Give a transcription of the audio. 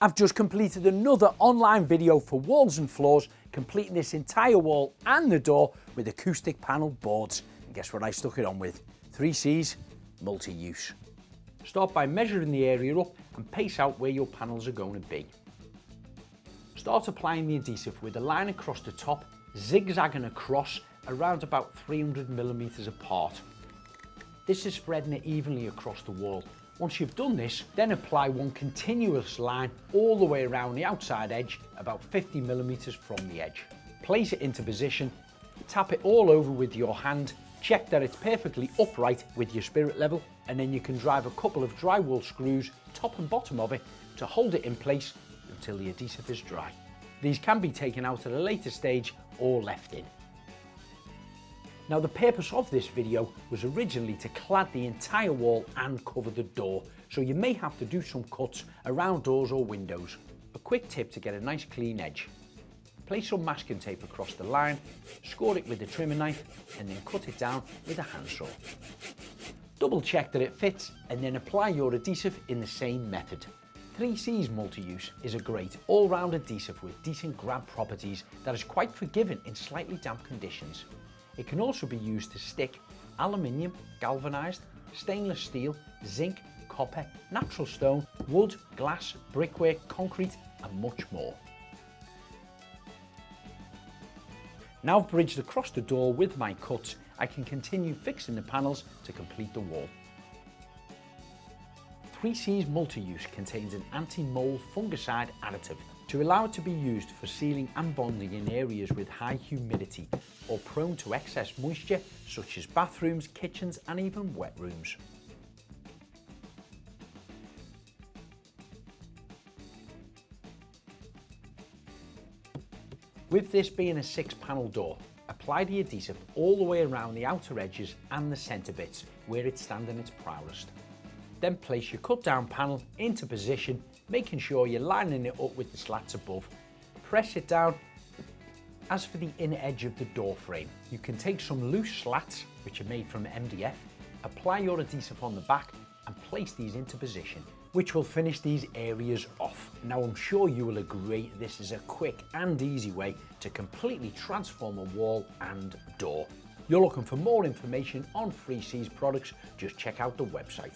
I've just completed another online video for walls and floors, completing this entire wall and the door with acoustic panel boards. And guess what I stuck it on with? 3C's multi-use. Start by measuring the area up and pace out where your panels are going to be. Start applying the adhesive with a line across the top, zigzagging across around about 300mm apart. This is spreading it evenly across the wall. Once you've done this, then apply one continuous line all the way around the outside edge, about 50mm from the edge. Place it into position, tap it all over with your hand, check that it's perfectly upright with your spirit level, and then you can drive a couple of drywall screws, top and bottom of it, to hold it in place until the adhesive is dry. These can be taken out at a later stage or left in. Now, the purpose of this video was originally to clad the entire wall and cover the door, so you may have to do some cuts around doors or windows. A quick tip to get a nice clean edge. Place some masking tape across the line, score it with a trimmer knife, and then cut it down with a handsaw. Double check that it fits and then apply your adhesive in the same method. 3C's multi-use is a great all-round adhesive with decent grab properties that is quite forgiving in slightly damp conditions. It can also be used to stick aluminium, galvanised, stainless steel, zinc, copper, natural stone, wood, glass, brickwork, concrete and much more. Now I've bridged across the door with my cuts, I can continue fixing the panels to complete the wall. 3C's multi-use contains an anti-mold fungicide additive to allow it to be used for sealing and bonding in areas with high humidity or prone to excess moisture, such as bathrooms, kitchens and even wet rooms. With this being a 6-panel door, apply the adhesive all the way around the outer edges and the centre bits where it's standing its proudest. Then place your cut down panel into position, making sure you're lining it up with the slats above. Press it down. As for the inner edge of the door frame, you can take some loose slats, which are made from MDF, apply your adhesive on the back and place these into position, which will finish these areas off. Now I'm sure you will agree this is a quick and easy way to completely transform a wall and door. You're looking for more information on 3C's products, just check out the website.